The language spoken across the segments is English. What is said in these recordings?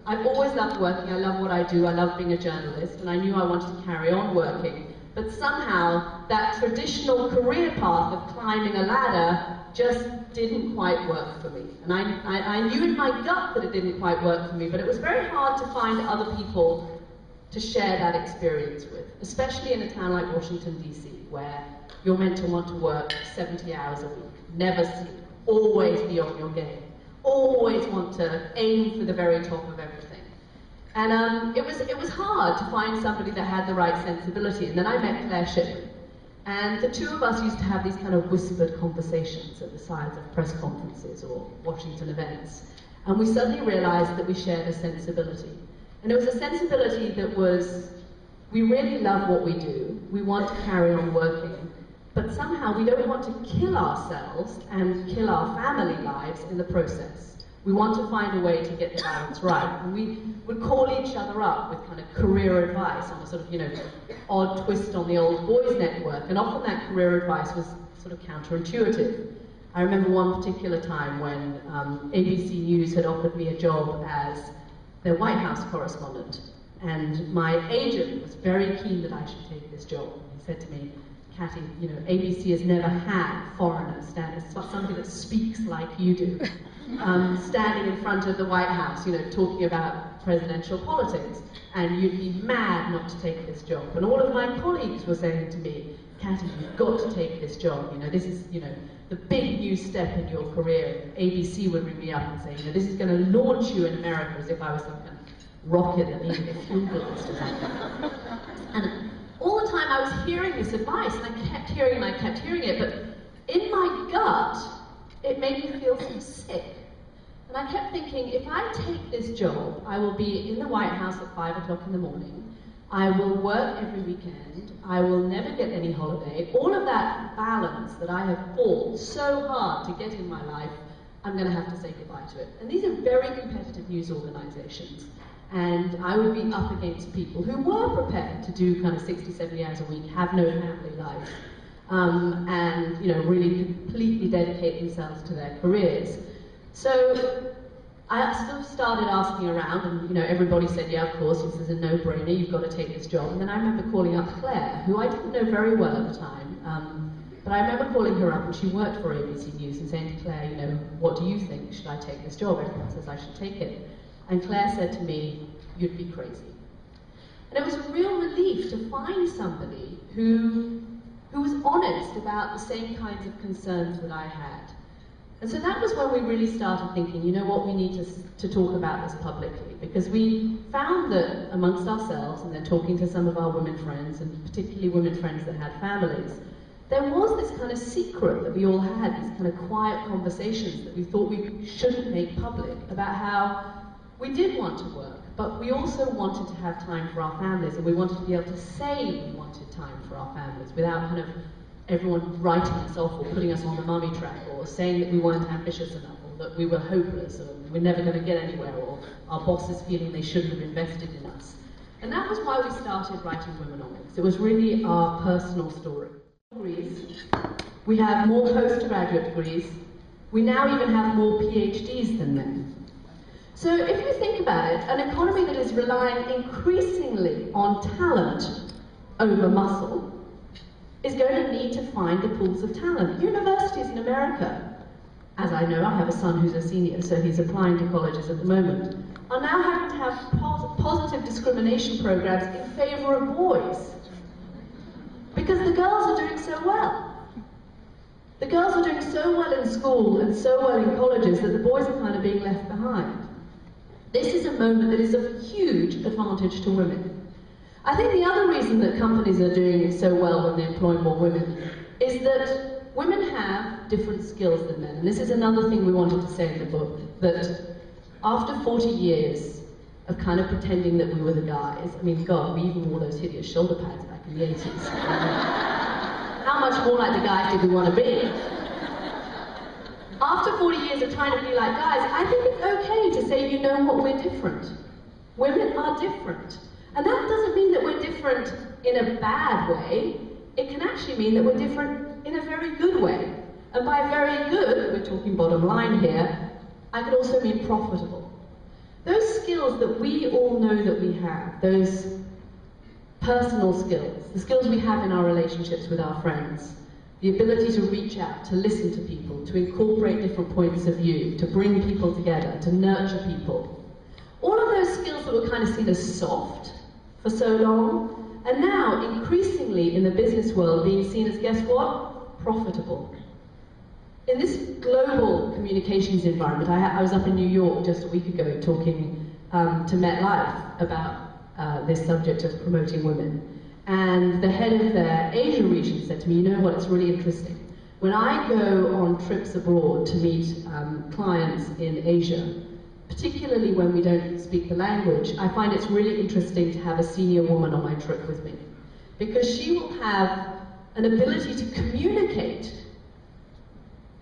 I've always loved working, I love what I do, I love being a journalist, and I knew I wanted to carry on working. But somehow, that traditional career path of climbing a ladder just didn't quite work for me. And I knew in my gut that it didn't quite work for me, but it was very hard to find other people to share that experience with, especially in a town like Washington, D.C., where you're meant to want to work 70 hours a week, never sleep, always be on your game, always want to aim for the very top of everything. And it was hard to find somebody that had the right sensibility. And then I met Claire Shipman. And the two of us used to have these kind of whispered conversations at the sides of press conferences or Washington events. And we suddenly realized that we shared a sensibility. And it was a sensibility that was, we really love what we do, we want to carry on working, but somehow we don't want to kill ourselves and kill our family lives in the process. We want to find a way to get the balance right. And we would call each other up with kind of career advice on a sort of, odd twist on the old boys network. And often that career advice was sort of counterintuitive. I remember one particular time when ABC News had offered me a job as their White House correspondent. And my agent was very keen that I should take this job. He said to me, Katty, ABC has never had foreigners somebody that speaks like you do. Standing in front of the White House, talking about presidential politics, and you'd be mad not to take this job. And all of my colleagues were saying to me, Katty, you've got to take this job. This is, the big new step in your career. ABC would ring me up and say, this is going to launch you in America, as if I was some kind of rocket that needed a fuel blast or something. And all the time I was hearing this advice, and I kept hearing it, but in my gut, it made me feel so sick. And I kept thinking, if I take this job, I will be in the White House at 5 o'clock in the morning, I will work every weekend, I will never get any holiday, all of that balance that I have fought so hard to get in my life, I'm going to have to say goodbye to it. And these are very competitive news organizations. And I would be up against people who were prepared to do kind of 60, 70 hours a week, have no family life, and really completely dedicate themselves to their careers. So I sort of started asking around, and everybody said, yeah, of course, this is a no-brainer, you've got to take this job. And then I remember calling up Claire, who I didn't know very well at the time, but I remember calling her up, and she worked for ABC News, and saying to Claire, what do you think? Should I take this job? Everyone says I should take it. And Claire said to me, you'd be crazy. And it was a real relief to find somebody who was honest about the same kinds of concerns that I had. And so that was when we really started thinking, we need to talk about this publicly, because we found that amongst ourselves, and then talking to some of our women friends, and particularly women friends that had families, there was this kind of secret that we all had, these kind of quiet conversations that we thought we shouldn't make public, about how we did want to work, but we also wanted to have time for our families, and we wanted to be able to say we wanted time for our families without kind of everyone writing us off or putting us on the mummy track, or saying that we weren't ambitious enough, or that we were hopeless, or we're never going to get anywhere, or our bosses feeling they shouldn't have invested in us. And that was why we started writing Womenomics. It was really our personal story. We have more postgraduate degrees. We now even have more PhDs than men. So if you think about it, an economy that is relying increasingly on talent over muscle is going to need to find the pools of talent. Universities in America, as I know, I have a son who's a senior, so he's applying to colleges at the moment, are now having to have positive discrimination programs in favor of boys. Because the girls are doing so well. The girls are doing so well in school and so well in colleges that the boys are kind of being left behind. This is a moment that is of huge advantage to women. I think the other reason that companies are doing so well when they employ more women is that women have different skills than men. And this is another thing we wanted to say in the book, that after 40 years of kind of pretending that we were the guys, I mean, God, we even wore those hideous shoulder pads back in the 80s. How much more like the guys did we want to be? After 40 years of trying to be like guys, I think it's okay to say, we're different. Women are different. And that doesn't mean that we're different in a bad way. It can actually mean that we're different in a very good way. And by very good, we're talking bottom line here, I could also mean profitable. Those skills skills that we all know that we have, those personal skills, the skills we have in our relationships with our friends, the ability to reach out, to listen to people, to incorporate different points of view, to bring people together, to nurture people. All of those skills that were kind of seen as soft for so long, and now increasingly in the business world being seen as, guess what? Profitable. In this global communications environment, I was up in New York just a week ago talking to MetLife about this subject of promoting women. And the head of their Asia region said to me, you know what, it's really interesting. When I go on trips abroad to meet clients in Asia, particularly when we don't speak the language, I find it's really interesting to have a senior woman on my trip with me. Because she will have an ability to communicate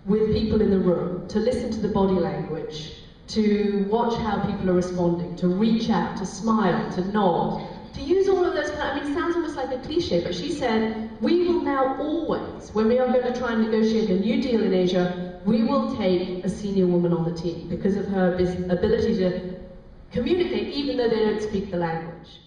with people in the room, to listen to the body language, to watch how people are responding, to reach out, to smile, to nod, to use all of those kind of, it sounds almost like a cliche, but she said, we will now always, when we are going to try and negotiate a new deal in Asia, we will take a senior woman on the team because of her ability to communicate even though they don't speak the language.